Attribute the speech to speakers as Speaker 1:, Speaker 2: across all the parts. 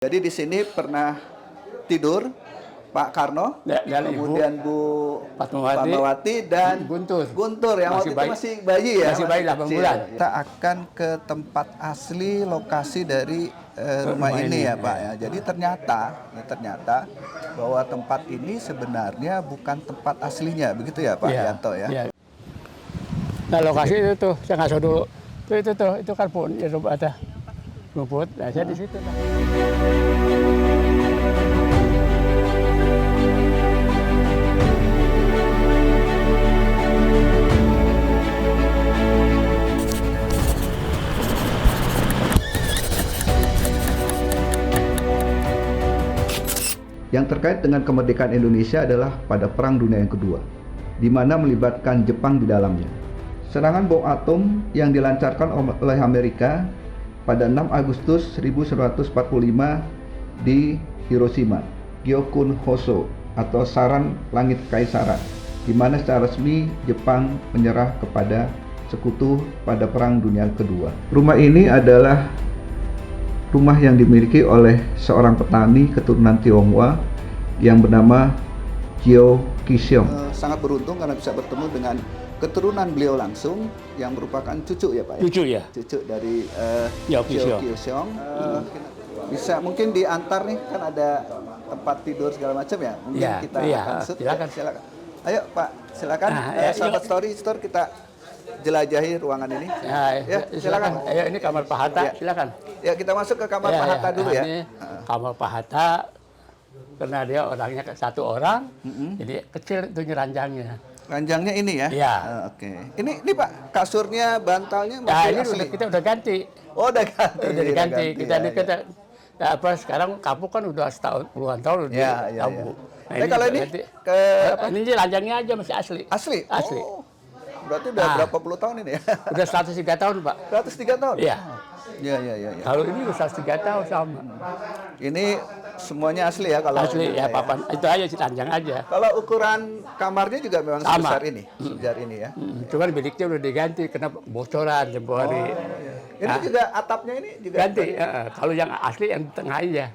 Speaker 1: Jadi di sini pernah tidur Pak Karno,
Speaker 2: dan
Speaker 1: kemudian
Speaker 2: Ibu
Speaker 1: Bu
Speaker 2: Fatmawati
Speaker 1: dan
Speaker 2: Guntur
Speaker 1: yang waktu itu masih bayi ya?
Speaker 2: masih bayi 8
Speaker 1: kecil.
Speaker 2: bulan.
Speaker 1: Kita akan ke tempat asli lokasi dari rumah ini ya Pak ya. Jadi ternyata bahwa tempat ini sebenarnya bukan tempat aslinya, begitu ya Pak Yanto ya?
Speaker 2: Ya. Nah lokasi itu tuh, saya ngasih dulu. Itu kan pun ya ada rumput. Nah saya di situ.
Speaker 1: Yang terkait dengan kemerdekaan Indonesia adalah pada Perang Dunia yang Kedua, di mana melibatkan Jepang di dalamnya. Serangan bom atom yang dilancarkan oleh Amerika pada 6 Agustus 1945 di Hiroshima, Gyokun Hoso atau Saran Langit Kekaisaran, di mana secara resmi Jepang menyerah kepada sekutu pada Perang Dunia Kedua. Rumah ini adalah rumah yang dimiliki oleh seorang petani keturunan Tionghoa yang bernama Jio Kiseong. Sangat beruntung karena bisa bertemu dengan keturunan beliau langsung yang merupakan cucu ya Pak ya?
Speaker 2: Cucu ya?
Speaker 1: Cucu dari
Speaker 2: Jio
Speaker 1: Kiseong. Bisa mungkin diantar nih, kan ada tempat tidur segala macam ya? Mungkin kita akan silakan. Ayo Pak, silakan. Sahabat Story kita jelajahi ruangan ini.
Speaker 2: Ya, silakan. Ayo ini kamar Pak Hatta, silakan.
Speaker 1: Ya, kita masuk ke kamar Pak Hatta dulu ya.
Speaker 2: Ini kamar Pak Hatta, karena dia orangnya satu orang, jadi kecil itu ranjangnya.
Speaker 1: Ranjangnya ini ya?
Speaker 2: Iya.
Speaker 1: Oke. Ini Pak, kasurnya, bantalnya
Speaker 2: Nah,
Speaker 1: masih
Speaker 2: ini
Speaker 1: asli?
Speaker 2: kita udah ganti.
Speaker 1: Oh, udah ganti.
Speaker 2: Udah diganti. Sekarang kapuk kan udah setahun, puluhan tahun udah kapuk.
Speaker 1: Nah, kalau ini
Speaker 2: ini ranjangnya aja masih asli.
Speaker 1: Asli?
Speaker 2: Asli.
Speaker 1: Oh, berarti udah berapa puluh tahun ini ya?
Speaker 2: Udah 103 tahun, Pak.
Speaker 1: 103 tahun?
Speaker 2: Iya.
Speaker 1: Iya.
Speaker 2: Kalau ini udah 103 tahun sama.
Speaker 1: Ini semuanya asli ya kalau
Speaker 2: asli ya, papan. Itu aja sih, ranjang aja.
Speaker 1: Kalau ukuran kamarnya juga memang sebesar ini, sebesar ini ya.
Speaker 2: Cuman biliknya udah diganti karena bocoran tempoh hari.
Speaker 1: Ini juga atapnya ini juga
Speaker 2: ganti. Kalau yang asli yang tengah aja.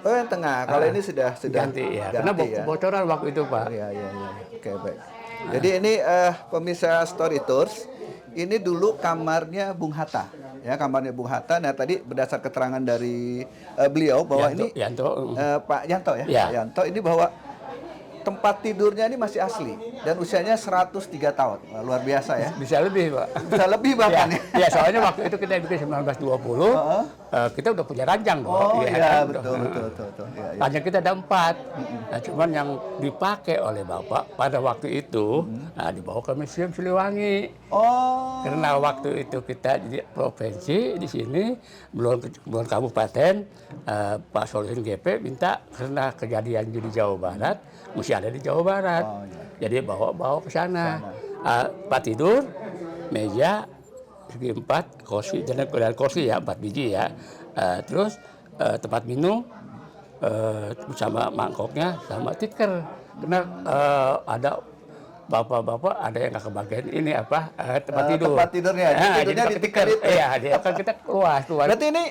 Speaker 1: Oh, yang tengah. Kalau ini sudah
Speaker 2: ganti ya. Karena bocoran waktu itu, Pak.
Speaker 1: Iya. Oke, baik. Jadi ini pemirsa Story Tours, ini dulu kamarnya Bung Hatta. Ya, kamarnya Bung Hatta. Nah, tadi berdasar keterangan dari beliau bahwa Pak Yanto ya. Pak Yanto ini bahwa tempat tidurnya ini masih asli dan usianya 103 tahun. Wah, luar biasa ya.
Speaker 2: Bisa lebih, Pak.
Speaker 1: Bisa lebih bahkan ya.
Speaker 2: Ya, soalnya waktu itu kita bikin 1920, kita udah punya ranjang dong.
Speaker 1: Oh iya, betul.
Speaker 2: Ranjang kita ada 4. Nah, cuman yang dipakai oleh Bapak pada waktu itu, dibawa ke Museum Siliwangi.
Speaker 1: Oh.
Speaker 2: Karena waktu itu kita di provinsi di sini belum kabupaten, Pak Solihin GP minta karena kejadian di Jawa Barat mesti ada di Jawa Barat.
Speaker 1: Oh, iya.
Speaker 2: Jadi bawa ke sana. Tempat tidur, meja segi 4, kursi dan kursi ya 4 biji ya. Terus tempat minum sama mangkoknya sama tikar. Karena ada bapak-bapak ada yang nggak kebagian ini tempat tidur.
Speaker 1: Tempat tidurnya. Tidurnya di tikar itu.
Speaker 2: Iya, dia kan kita luas.
Speaker 1: Berarti ini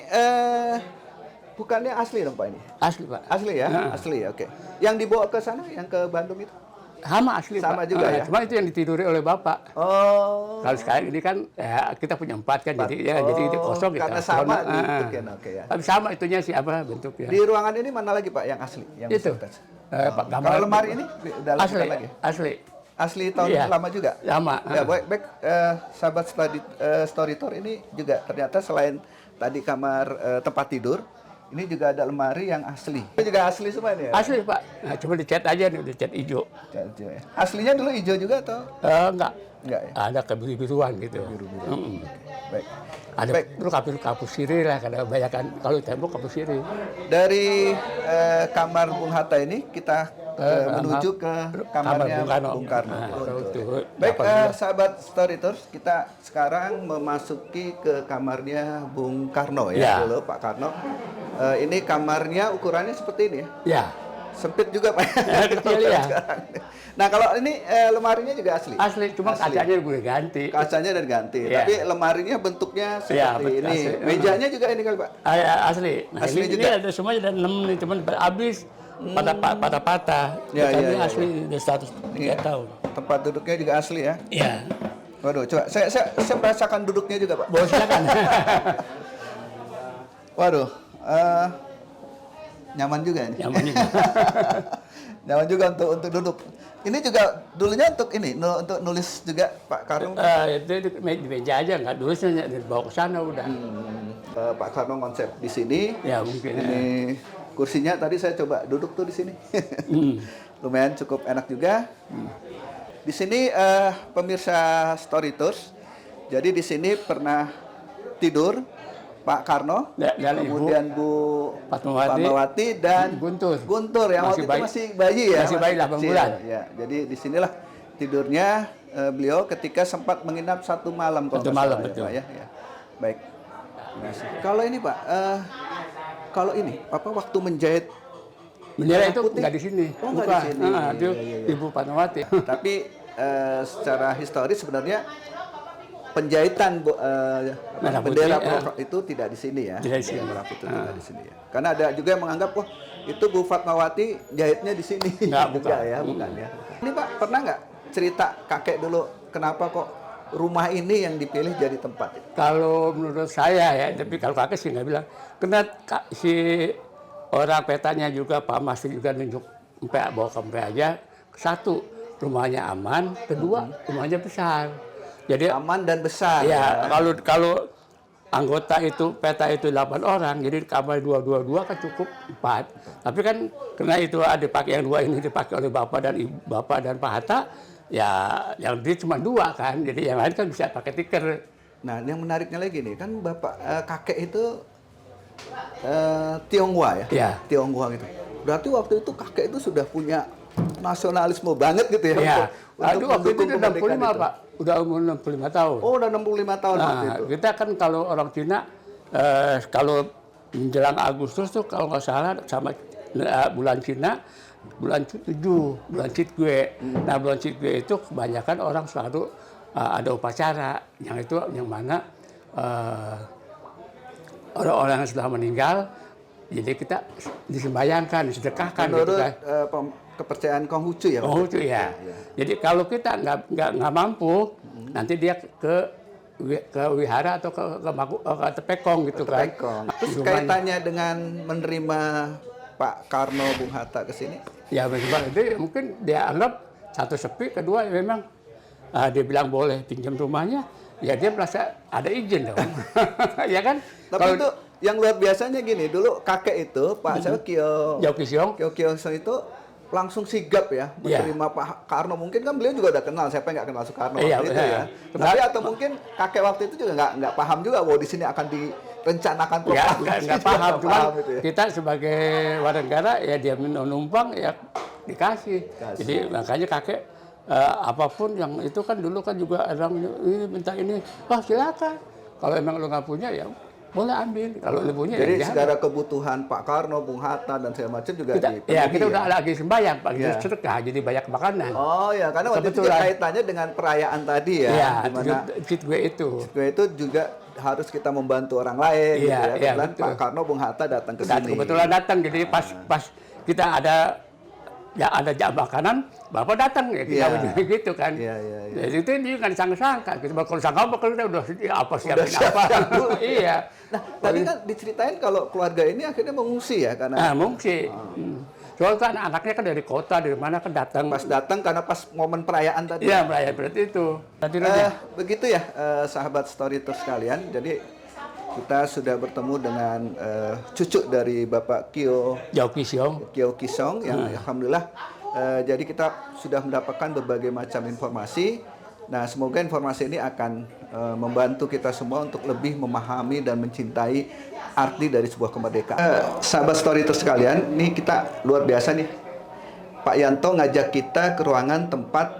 Speaker 1: bukannya asli dong Pak ini?
Speaker 2: Asli, Pak.
Speaker 1: Asli ya? Asli, oke. Yang dibawa ke sana, yang ke Bandung itu?
Speaker 2: Sama asli,
Speaker 1: sama
Speaker 2: Pak.
Speaker 1: Juga ya?
Speaker 2: Cuma itu yang ditiduri oleh Bapak.
Speaker 1: Oh.
Speaker 2: Kalau sekarang ini kan kita punya 4 kan, jadi itu kosong kita.
Speaker 1: Karena sama bentuknya, oke ya.
Speaker 2: Tapi sama itunya sih bentuknya.
Speaker 1: Di ruangan ini mana lagi Pak yang asli? Yang
Speaker 2: itu.
Speaker 1: Pak, kalau lemari ini udah
Speaker 2: asli
Speaker 1: lagi?
Speaker 2: Asli.
Speaker 1: Asli tahun lama juga?
Speaker 2: Sama.
Speaker 1: Ya, baik. Sahabat Story Tour ini juga ternyata selain tadi kamar tempat tidur, ini juga ada lemari yang asli. Ini juga asli semua ini ya?
Speaker 2: Asli, Pak. Nah, cuma dicat aja nih, dicat hijau.
Speaker 1: Cat hijau ya. Aslinya dulu hijau juga atau?
Speaker 2: Enggak ya? Ada kebiru-biruan gitu.
Speaker 1: Biru-biru. Baik.
Speaker 2: Ada dulu kapus sirih lah, kadang kebanyakan kalau tembok kapus sirih.
Speaker 1: Dari kamar Bung Hatta ini kita menuju ke kamarnya Bung Karno. Baik, sahabat Story Tours, kita sekarang memasuki ke kamarnya Bung Karno ya, dulu Pak Karno. Ini kamarnya ukurannya seperti ini ya?
Speaker 2: Ya.
Speaker 1: Sempit juga Pak.
Speaker 2: Kecil ya.
Speaker 1: Nah kalau ini lemarinya juga asli?
Speaker 2: Asli, cuma
Speaker 1: Asli.
Speaker 2: kacanya gue ganti.
Speaker 1: Kacanya dan ganti,
Speaker 2: Iya.
Speaker 1: tapi lemarinya bentuknya
Speaker 2: Iya,
Speaker 1: seperti ini.
Speaker 2: asli.
Speaker 1: Mejanya juga ini kali Pak?
Speaker 2: Asli. Nah,
Speaker 1: Asli
Speaker 2: ini
Speaker 1: juga?
Speaker 2: ada semua ada 6 nih, cuman habis patah-patah.
Speaker 1: Ya,
Speaker 2: Kacanya
Speaker 1: ya, ya,
Speaker 2: asli udah 103 tahun.
Speaker 1: Tempat duduknya juga asli ya?
Speaker 2: Iya.
Speaker 1: Waduh, coba saya merasakan duduknya juga Pak.
Speaker 2: Boleh silakan.
Speaker 1: Waduh, nyaman juga ini.
Speaker 2: Nyaman juga.
Speaker 1: Nyaman juga untuk duduk. Ini juga dulunya untuk ini, untuk nulis juga Pak Karno.
Speaker 2: Itu di meja aja, nggak nulisnya dibawa ke sana udah.
Speaker 1: Pak Karno konsep di sini.
Speaker 2: Ya mungkin.
Speaker 1: Ini kursinya tadi saya coba duduk tuh di sini. Lumayan cukup enak juga. Di sini pemirsa Story Tours. Jadi di sini pernah tidur Pak Karno,
Speaker 2: Dan
Speaker 1: kemudian Bu
Speaker 2: Fatmawati
Speaker 1: dan
Speaker 2: Guntur
Speaker 1: yang
Speaker 2: Masih
Speaker 1: waktu itu
Speaker 2: bayi.
Speaker 1: masih bayi ya.
Speaker 2: Masih bayi 8
Speaker 1: kecil.
Speaker 2: bulan.
Speaker 1: Ya, jadi di sinilah tidurnya beliau ketika sempat menginap 1 malam. kalau
Speaker 2: Satu
Speaker 1: nggak
Speaker 2: malam,
Speaker 1: salah
Speaker 2: betul.
Speaker 1: Ya, Pak, ya. Baik. Kalau ini Pak, kalau ini apa waktu menjahit
Speaker 2: Bendera
Speaker 1: merah
Speaker 2: itu
Speaker 1: putih?
Speaker 2: nggak di sini.
Speaker 1: Oh, nggak
Speaker 2: Bukan.
Speaker 1: di sini.
Speaker 2: Itu
Speaker 1: Iya.
Speaker 2: Ibu Fatmawati.
Speaker 1: Tapi secara historis sebenarnya penjahitan
Speaker 2: Merah
Speaker 1: bendera
Speaker 2: putih,
Speaker 1: Purwokerto itu tidak di sini ya.
Speaker 2: Tidak di sini.
Speaker 1: Merah putih tidak di sini ya. Karena ada juga yang menganggap wah itu Bu Fatmawati jahitnya di sini.
Speaker 2: Nggak, bukan.
Speaker 1: Enggak ya, bukan ya. Ini Pak pernah nggak cerita kakek dulu kenapa kok rumah ini yang dipilih jadi tempat?
Speaker 2: Kalau menurut saya ya, tapi kalau kakek sih nggak bilang. Karena si orang petanya juga Pak Masri juga nunjuk bawa ke aja. Satu, rumahnya aman. Kedua, rumahnya besar. Jadi
Speaker 1: Aman dan besar.
Speaker 2: ya, kalau anggota itu peta itu 8 orang, jadi kamar 2 kan cukup 4. Tapi kan karena itu ada dipakai yang 2 ini dipakai oleh Bapak dan Pak Hatta, ya yang dia cuma 2 kan. Jadi yang lain kan bisa pakai tikar.
Speaker 1: Nah, yang menariknya lagi nih, kan Bapak kakek itu Tionghoa ya?
Speaker 2: Ya.
Speaker 1: Tionghoa gitu. Berarti waktu itu kakek itu sudah punya nasionalisme banget gitu ya?
Speaker 2: Ya,
Speaker 1: untuk
Speaker 2: waktu itu
Speaker 1: mendukung
Speaker 2: udah 65
Speaker 1: kemerdekaan itu.
Speaker 2: Pak, udah umur 65 tahun.
Speaker 1: Oh, udah 65 tahun waktu
Speaker 2: Nah,
Speaker 1: itu.
Speaker 2: kita kan kalau orang Cina, kalau menjelang Agustus tuh kalau nggak salah sama bulan Cina, bulan 7, bulan Citgue. Nah, bulan Citgue itu kebanyakan orang selalu ada upacara, yang mana orang-orang yang sudah meninggal, jadi kita disembayangkan, disedekahkan gitu
Speaker 1: Menurut
Speaker 2: kan.
Speaker 1: kepercayaan Konghucu ya?
Speaker 2: Oh itu ya. Jadi kalau kita nggak mampu, nanti dia ke wihara atau ke Tepekong gitu kan.
Speaker 1: Tepekong. Terus kaitannya dengan menerima Pak Karno, Bung Hatta ke sini?
Speaker 2: Ya memang itu mungkin dia anggap satu sepi, kedua ya memang dia bilang boleh pinjam rumahnya, ya dia merasa ada izin dong. Ya kan?
Speaker 1: Tapi itu yang luar biasanya gini, dulu kakek itu Pak
Speaker 2: Jauh Kisiong.
Speaker 1: Kyo itu langsung sigap ya menerima Pak Karno. Mungkin kan beliau juga udah kenal, siapa yang nggak kenal Soekarno waktu itu ya. Tapi atau mungkin kakek waktu itu juga nggak paham juga bahwa di sini akan direncanakan proklamasi.
Speaker 2: Nggak paham, cuma
Speaker 1: gitu ya.
Speaker 2: kita sebagai warga negara ya dia menumpang ya dikasih. Jadi makanya kakek apapun yang itu kan dulu kan juga orang ini minta ini, wah silakan. Kalau emang lo nggak punya ya boleh ambil. Kalau lo punya
Speaker 1: Jadi
Speaker 2: ya
Speaker 1: segala kebutuhan Pak Karno, Bung Hatta dan segala macam juga dipenuhi.
Speaker 2: Ya kita udah lagi sembahyang, Pak.
Speaker 1: Ya.
Speaker 2: Sedekah, jadi banyak makanan.
Speaker 1: Oh ya, karena waktu itu juga kaitannya dengan perayaan tadi ya.
Speaker 2: Iya,
Speaker 1: Dimana
Speaker 2: gue itu.
Speaker 1: gue itu juga harus kita membantu orang lain.
Speaker 2: Iya,
Speaker 1: gitu ya. Kebetulan
Speaker 2: betul.
Speaker 1: Pak Karno, Bung Hatta datang ke
Speaker 2: Dan
Speaker 1: sini.
Speaker 2: kebetulan datang, jadi pas kita ada jam makanan, Bapak datang ya kita gitu kan.
Speaker 1: Iya.
Speaker 2: Jadi itu dia nggak disangka-sangka. Kita kalau sangka kita udah apa siapin apa. Iya.
Speaker 1: Nah, tadi kan diceritain kalau keluarga ini akhirnya mengungsi ya karena
Speaker 2: mungkin. Soalnya kan anaknya kan dari kota, dari mana kan datang.
Speaker 1: pas datang karena pas momen perayaan tadi.
Speaker 2: Iya, perayaan berarti itu.
Speaker 1: Begitu ya, sahabat Story Tour sekalian. Jadi kita sudah bertemu dengan cucu dari Bapak
Speaker 2: Jauh
Speaker 1: Kisong yang alhamdulillah jadi kita sudah mendapatkan berbagai macam informasi. Nah, semoga informasi ini akan membantu kita semua untuk lebih memahami dan mencintai arti dari sebuah kemerdekaan. Sahabat Story Tour sekalian, ini kita luar biasa nih. Pak Yanto ngajak kita ke ruangan tempat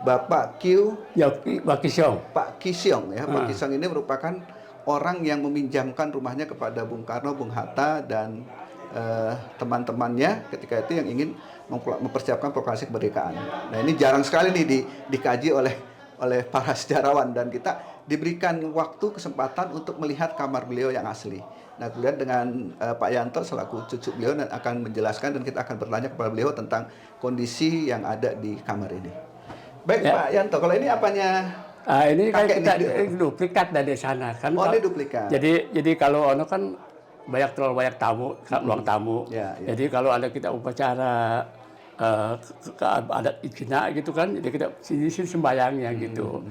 Speaker 1: Bapak
Speaker 2: Pak Kisiong.
Speaker 1: Pak Kisiong ya. Pak Kisiong ini merupakan orang yang meminjamkan rumahnya kepada Bung Karno, Bung Hatta dan teman-temannya ketika itu yang ingin mempersiapkan proklamasi kemerdekaan. Nah ini jarang sekali nih dikaji oleh para sejarawan, dan kita diberikan waktu kesempatan untuk melihat kamar beliau yang asli. Nah kemudian dengan Pak Yanto selaku cucu beliau akan menjelaskan, dan kita akan bertanya kepada beliau tentang kondisi yang ada di kamar ini. Baik ya. Pak Yanto, kalau ini apanya?
Speaker 2: Ini kan kita duplikat dari sana kan.
Speaker 1: Oh ini duplikat.
Speaker 2: Jadi kalau ono kan terlalu banyak tamu, ruang tamu.
Speaker 1: Ya.
Speaker 2: Jadi kalau ada kita upacara ke adat Cina gitu kan, jadi kita sini sembayangnya gitu.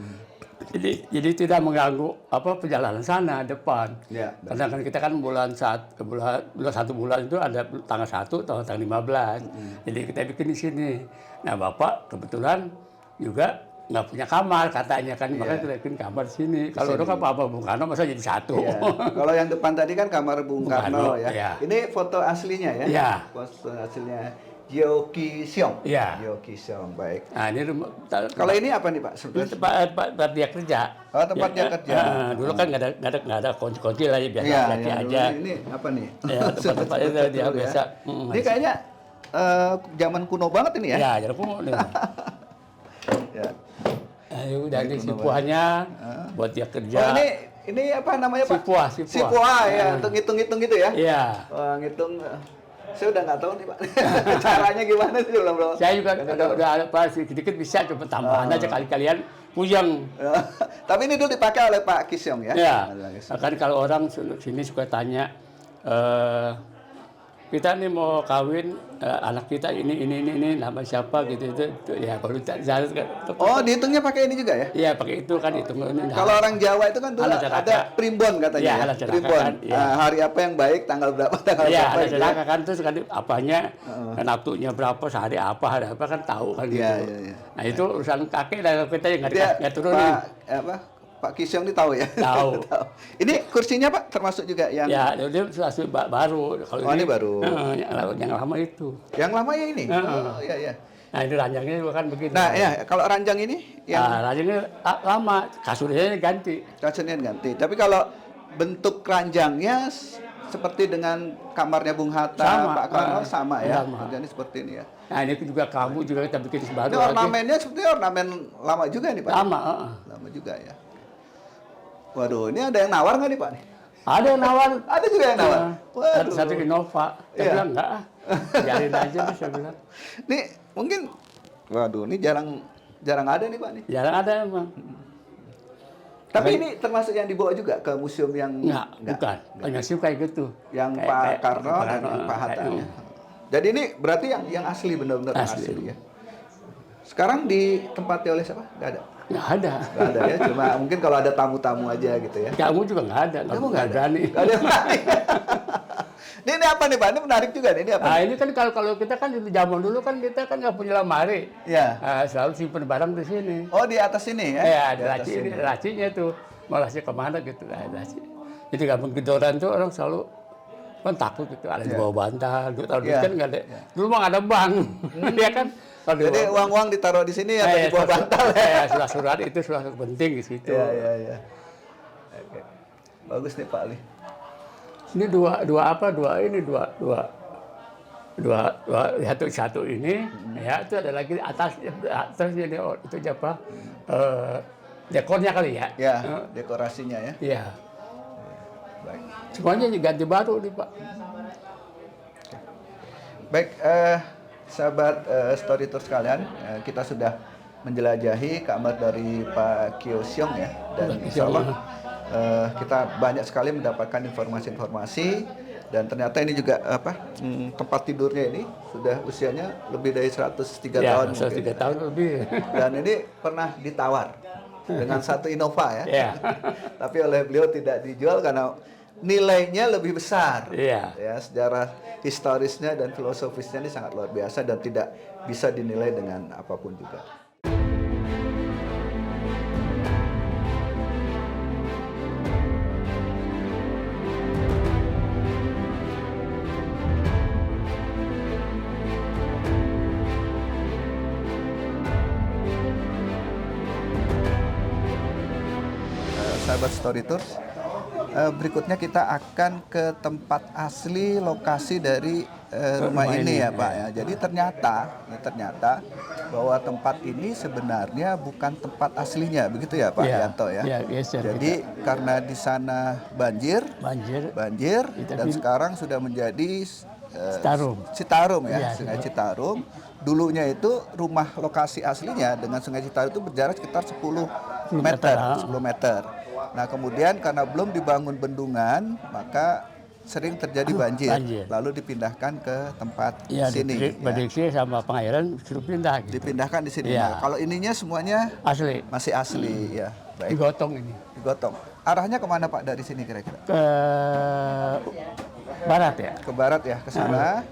Speaker 2: Jadi tidak mengganggu perjalanan sana depan.
Speaker 1: Ya,
Speaker 2: karena kan kita kan bulan 1 bulan itu ada tanggal 1 atau tanggal 15. Jadi kita bikin di sini. Nah Bapak kebetulan juga nggak punya kamar katanya kan, makanya kita bikin kamar di sini. Kalau itu kan Pak Bung Karno masa jadi satu.
Speaker 1: Ya. Kalau yang depan tadi kan kamar Bung Karno ya.
Speaker 2: Ya.
Speaker 1: Ini foto aslinya ya.
Speaker 2: Ya.
Speaker 1: Foto aslinya Jio Ki Siong.
Speaker 2: Ya.
Speaker 1: Jio Ki Siong, baik.
Speaker 2: Nah ini
Speaker 1: kalau ini apa nih Pak?
Speaker 2: Ini tempat dia kerja.
Speaker 1: Oh tempat dia kerja.
Speaker 2: Dulu kan nggak ada kunci-kunci lah ya, biasa aja.
Speaker 1: Ini apa nih?
Speaker 2: Ya, tempat itu dia biasa.
Speaker 1: Ini kayaknya zaman kuno banget ini ya?
Speaker 2: Ya, zaman kuno nih.
Speaker 1: Ya.
Speaker 2: Udah ini sipuannya buat dia kerja.
Speaker 1: Oh ini apa namanya Pak?
Speaker 2: Sipuah
Speaker 1: ya, untuk ngitung-ngitung gitu ya?
Speaker 2: Iya.
Speaker 1: Wah, ngitung. Saya udah nggak tahu nih Pak. Caranya gimana sih belum.
Speaker 2: Saya juga udah sedikit bisa, coba tambahan aja kalian puyeng.
Speaker 1: Tapi ini dulu dipakai oleh Pak Kisyong ya?
Speaker 2: Iya. Kan kalau orang sini suka tanya, kita nih mau kawin anak kita ini nama siapa gitu itu ya baru
Speaker 1: Oh dihitungnya pakai ini juga ya?
Speaker 2: Iya pakai itu kan hitung.
Speaker 1: Kalau orang Jawa itu kan dulu ada primbon katanya.
Speaker 2: Ya,
Speaker 1: primbon.
Speaker 2: Ya.
Speaker 1: Hari apa yang baik, tanggal berapa, tanggal
Speaker 2: ya,
Speaker 1: berapa.
Speaker 2: Iya ada kan terus kan apanya nafsunya berapa, hari apa kan tahu kan gitu.
Speaker 1: Iya.
Speaker 2: Nah itu urusan kakek dan kita yang nggak turunin.
Speaker 1: Pak Kisyong ini tahu ya?
Speaker 2: Tahu.
Speaker 1: Ini kursinya Pak termasuk juga yang...
Speaker 2: Ya, dia baru. Kalau
Speaker 1: ini baru.
Speaker 2: Yang lama itu.
Speaker 1: Yang lama ya ini? Oh iya.
Speaker 2: Nah ini ranjangnya juga kan begitu.
Speaker 1: Nah ya, kalau ranjang ini?
Speaker 2: Ranjangnya lama, kasurnya ganti.
Speaker 1: Kasurnya ganti. Tapi kalau bentuk ranjangnya seperti dengan kamarnya Bung Hatta, Pak Karno sama ya? Jadi seperti ini ya.
Speaker 2: Nah ini juga kamu juga kita bikin sebaru.
Speaker 1: Ini ornamennya seperti ornamen lama juga nih Pak?
Speaker 2: Lama
Speaker 1: juga ya. Waduh, ini ada yang nawar nggak nih Pak?
Speaker 2: Ada yang nawar.
Speaker 1: Ada juga yang nawar?
Speaker 2: Waduh. Satu Innova. Saya bilang enggak, biarin aja nih saya bilang.
Speaker 1: Nih mungkin, waduh ini jarang ada nih Pak nih.
Speaker 2: Jarang ada emang.
Speaker 1: Tapi ini termasuk yang dibawa juga ke museum yang...
Speaker 2: Bukan. Hanya sih kayak gitu.
Speaker 1: Yang Pak Karno dan Pak Hatta. Jadi ini berarti yang asli, benar-benar asli ya. Sekarang ditempati oleh siapa? Nggak ada?
Speaker 2: Nggak ada.
Speaker 1: Nggak ada ya, cuma mungkin kalau ada tamu-tamu aja gitu ya.
Speaker 2: Kamu juga nggak ada.
Speaker 1: Kamu nggak
Speaker 2: berani.
Speaker 1: Nggak ada yang berani. Ini apa nih Pak? Ini menarik juga nih. Ini apa?
Speaker 2: Nah ini kan kalau kita kan di zaman dulu kan kita kan nggak punya lemari.
Speaker 1: Iya.
Speaker 2: Selalu simpen barang di sini.
Speaker 1: Oh di atas sini ya?
Speaker 2: Iya ada lacinya tuh. Mau laci kemana gitu. Laci. Jadi kampung Gedoran tuh orang selalu kan takut gitu. Ada di bawah bantal. Dulu kan nggak ada. Dulu mah nggak ada bank. Ya kan.
Speaker 1: Jadi uang-uang ditaruh di sini atau di bawah bantal
Speaker 2: ya? Surat-surat itu surat penting di situ.
Speaker 1: Iya. Oke. Bagus nih Pak Ali.
Speaker 2: Ini satu ini ya itu ada lagi atasnya itu apa dekornya kali ya?
Speaker 1: Ya, dekorasinya ya.
Speaker 2: Iya.
Speaker 1: Baik.
Speaker 2: Semuanya ganti baru nih Pak.
Speaker 1: Baik, sahabat Story Tour sekalian, kita sudah menjelajahi kamar dari Pak Kisyong ya, dan insya Allah kita banyak sekali mendapatkan informasi-informasi, dan ternyata ini juga tempat tidurnya ini sudah usianya lebih dari 103 tahun.
Speaker 2: 103 tahun lebih.
Speaker 1: Dan ini pernah ditawar dengan satu Innova ya. Tapi oleh beliau tidak dijual karena nilainya lebih besar. Ya, sejarah historisnya dan filosofisnya ini sangat luar biasa dan tidak bisa dinilai dengan apapun juga. Sahabat Story Tours, berikutnya kita akan ke tempat asli lokasi dari rumah ini ya Pak ya. Jadi ternyata bahwa tempat ini sebenarnya bukan tempat aslinya, begitu ya Pak Yanto ya. Jadi karena di sana banjir dan sekarang sudah menjadi Citarum ya, Sungai Citarum. Dulunya itu rumah lokasi aslinya dengan Sungai Citarum itu berjarak sekitar 10 meter. Nah kemudian karena belum dibangun bendungan, maka sering terjadi banjir. Lalu dipindahkan ke tempat sini.
Speaker 2: Prediksi sama pengairan suruh pindah. Gitu.
Speaker 1: Dipindahkan di sini. Nah, kalau ininya semuanya masih asli ya. Baik.
Speaker 2: Digotong ini.
Speaker 1: Digotong. Arahnya kemana Pak dari sini kira-kira?
Speaker 2: Ke barat ya.
Speaker 1: Ke barat ya, ke sana.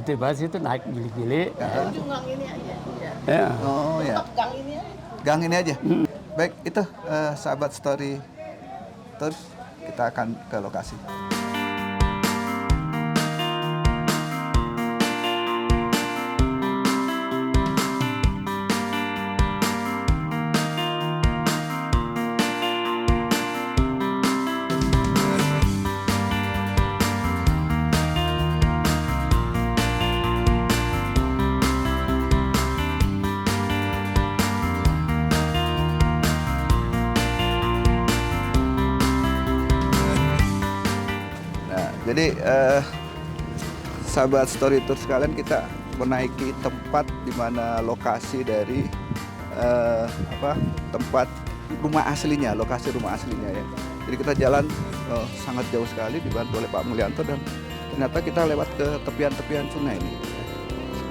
Speaker 2: Di barat itu naik gili-gili.
Speaker 3: Ujung gang ini aja.
Speaker 2: Ya.
Speaker 1: Oh ya.
Speaker 3: Gang ini aja.
Speaker 1: Gang ini aja. Baik, itu sahabat story tours, kita akan ke lokasi. Jadi sahabat story tour sekalian, kita menaiki tempat di mana lokasi dari tempat rumah aslinya, lokasi rumah aslinya ya. Jadi kita jalan sangat jauh sekali dibantu oleh Pak Mulyanto dan ternyata kita lewat ke tepian-tepian sungai ini.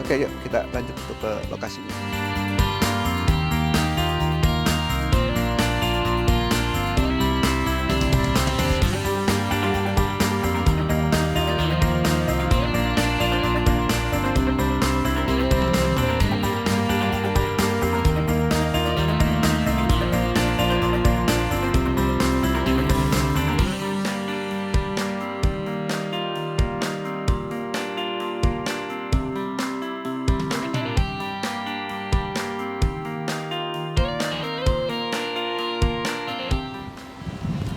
Speaker 1: Oke, yuk kita lanjut untuk ke lokasinya.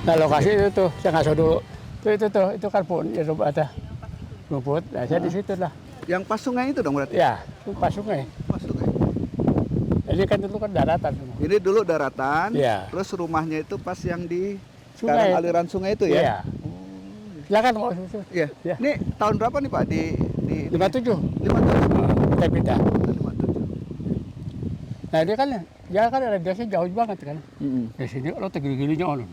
Speaker 2: Nah lokasi itu tuh, saya ngasih dulu. Itu kan pun ya rumput. Nah saya di situ lah.
Speaker 1: Yang pas sungai itu dong berarti?
Speaker 2: Ya, itu pas sungai.
Speaker 1: Pas sungai.
Speaker 2: Ini kan dulu kan daratan.
Speaker 1: Ini dulu daratan.
Speaker 2: Ya.
Speaker 1: Terus rumahnya itu pas yang di
Speaker 2: Sungai.
Speaker 1: sekarang aliran sungai itu ya?
Speaker 2: Iya. Ya kan mau susu.
Speaker 1: Iya.
Speaker 2: Ya.
Speaker 1: Ini tahun berapa nih Pak di
Speaker 2: 57.
Speaker 1: 57.
Speaker 2: Saya pindah.
Speaker 1: 57.
Speaker 2: Nah dia kan, ya kan radiasinya jauh banget kan. Di sini lo tegil-gilinya ono.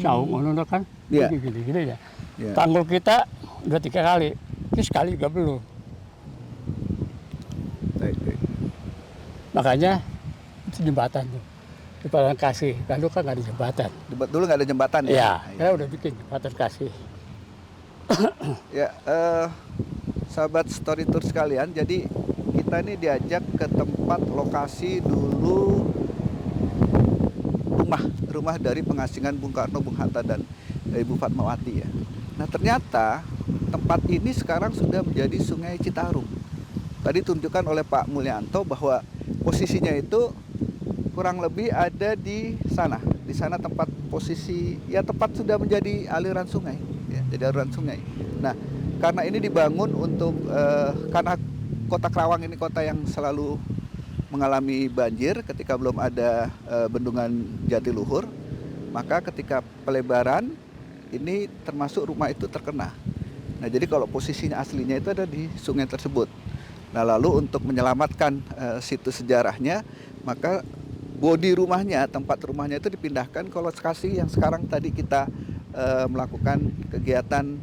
Speaker 2: Jauh ono kan.
Speaker 1: Iya.
Speaker 2: Gili-gili ya.
Speaker 1: Iya.
Speaker 2: Tanggul kita udah 3 kali. Ini sekali juga belum.
Speaker 1: Baik.
Speaker 2: Makanya itu jembatan tuh. Di Padang Kasih. Lalu kan nggak ada jembatan.
Speaker 1: Dulu nggak ada jembatan ya?
Speaker 2: Iya, kita udah bikin jembatan Kasih.
Speaker 1: Ya, sahabat story tour sekalian, jadi kita ini diajak ke tempat lokasi dulu rumah dari pengasingan Bung Karno, Bung Hatta dan Ibu Fatmawati ya. Nah ternyata tempat ini sekarang sudah menjadi Sungai Citarum. Tadi tunjukkan oleh Pak Mulyanto bahwa posisinya itu kurang lebih ada di sana. Di sana tempat posisi, ya tempat sudah menjadi aliran sungai, ya, jadi aliran sungai. Nah, karena ini dibangun untuk karena Kota Kerawang ini kota yang selalu mengalami banjir ketika belum ada bendungan Jatiluhur, maka ketika pelebaran ini termasuk rumah itu terkena. Nah, jadi kalau posisinya aslinya itu ada di sungai tersebut. Nah, lalu untuk menyelamatkan situs sejarahnya, maka bodi rumahnya, tempat rumahnya itu dipindahkan ke lokasi yang sekarang tadi kita melakukan kegiatan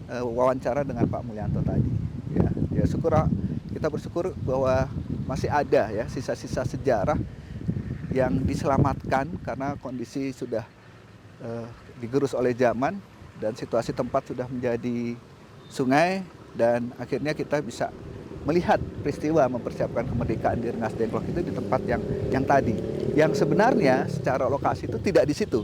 Speaker 1: wawancara dengan Pak Mulyanto tadi. Ya kita bersyukur bahwa masih ada ya sisa-sisa sejarah yang diselamatkan karena kondisi sudah digerus oleh zaman dan situasi tempat sudah menjadi sungai, dan akhirnya kita bisa melihat peristiwa mempersiapkan kemerdekaan di Rengas Dengklok itu di tempat yang tadi, yang sebenarnya secara lokasi itu tidak di situ,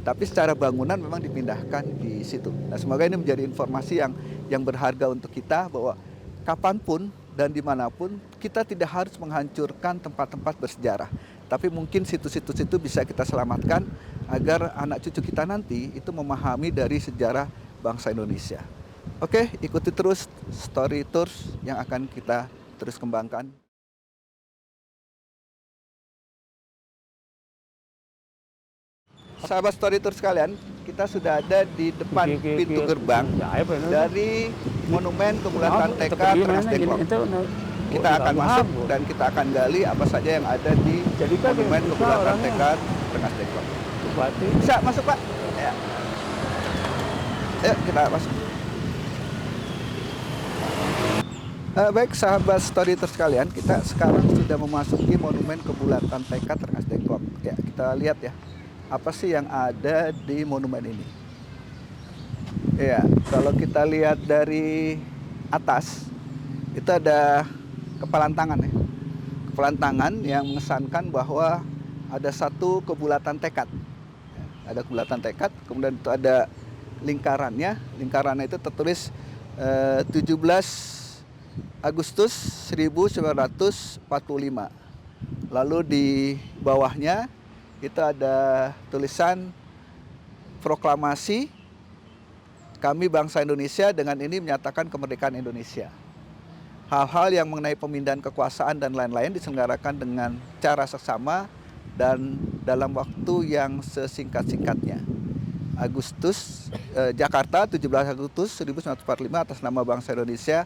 Speaker 1: tapi secara bangunan memang dipindahkan di situ. Nah, semoga ini menjadi informasi yang berharga untuk kita bahwa kapanpun dan dimanapun kita tidak harus menghancurkan tempat-tempat bersejarah, tapi mungkin situs-situs itu bisa kita selamatkan agar anak cucu kita nanti itu memahami dari sejarah bangsa Indonesia. Oke, ikuti terus Story Tours yang akan kita terus kembangkan. Sahabat Story Tour sekalian, kita sudah ada di depan pintu gerbang dari Monumen Kebulatan TK Rengas Dengklok. Kita akan masuk dan kita akan gali apa saja yang ada di Monumen Kebulatan TK Rengas Dengklok. Bisa masuk, Pak? Ya. Ayo kita masuk. Baik sahabat Story Tour sekalian, kita sekarang sudah memasuki Monumen Kebulatan TK Rengas Dengklok. Ya, kita lihat ya, apa sih yang ada di monumen ini. Ya, kalau kita lihat dari atas, itu ada kepalan tangan ya. Kepalan tangan yang mengesankan bahwa ada satu kebulatan tekad. Ada kebulatan tekad, kemudian itu ada lingkarannya. Lingkarannya itu tertulis 17 Agustus 1945. Lalu di bawahnya itu ada tulisan proklamasi kami bangsa Indonesia dengan ini menyatakan kemerdekaan Indonesia. Hal-hal yang mengenai pemindahan kekuasaan dan lain-lain diselenggarakan dengan cara seksama dan dalam waktu yang sesingkat-singkatnya. Jakarta 17 Agustus 1945 atas nama bangsa Indonesia,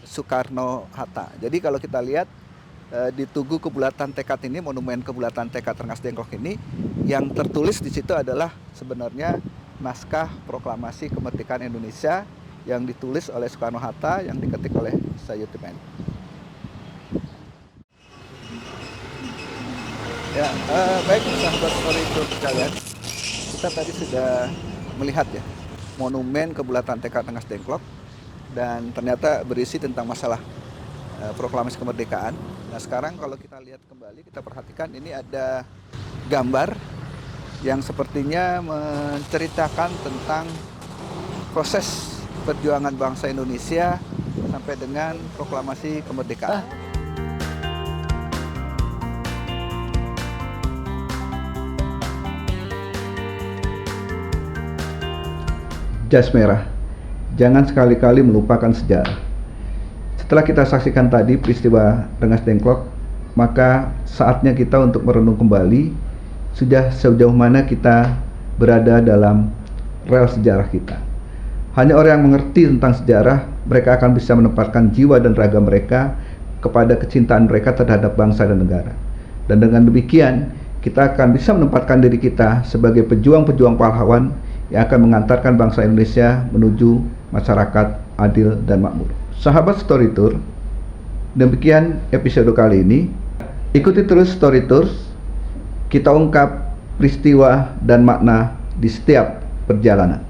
Speaker 1: Soekarno-Hatta. Jadi kalau kita lihat di Tugu Kebulatan Tekad ini, Monumen Kebulatan Tekad Rengas Dengklok ini, yang tertulis di situ adalah sebenarnya naskah proklamasi kemerdekaan Indonesia yang ditulis oleh Soekarno-Hatta, yang diketik oleh Sayuti. Ya, baik sahabat Story Tour sekalian, kita tadi sudah melihat ya Monumen Kebulatan Tekad Rengas Dengklok, dan ternyata berisi tentang masalah proklamasi kemerdekaan. Nah sekarang kalau kita lihat kembali, kita perhatikan ini ada gambar yang sepertinya menceritakan tentang proses perjuangan bangsa Indonesia sampai dengan proklamasi kemerdekaan. Jas merah, jangan sekali-kali melupakan sejarah. Setelah kita saksikan tadi peristiwa Rengas Dengklok, maka saatnya kita untuk merenung kembali sudah sejauh mana kita berada dalam rel sejarah kita. Hanya orang yang mengerti tentang sejarah, mereka akan bisa menempatkan jiwa dan raga mereka kepada kecintaan mereka terhadap bangsa dan negara. Dan dengan demikian, kita akan bisa menempatkan diri kita sebagai pejuang-pejuang pahlawan yang akan mengantarkan bangsa Indonesia menuju masyarakat adil dan makmur. Sahabat Story Tour, demikian episode kali ini. Ikuti terus Story Tours, kita ungkap peristiwa dan makna di setiap perjalanan.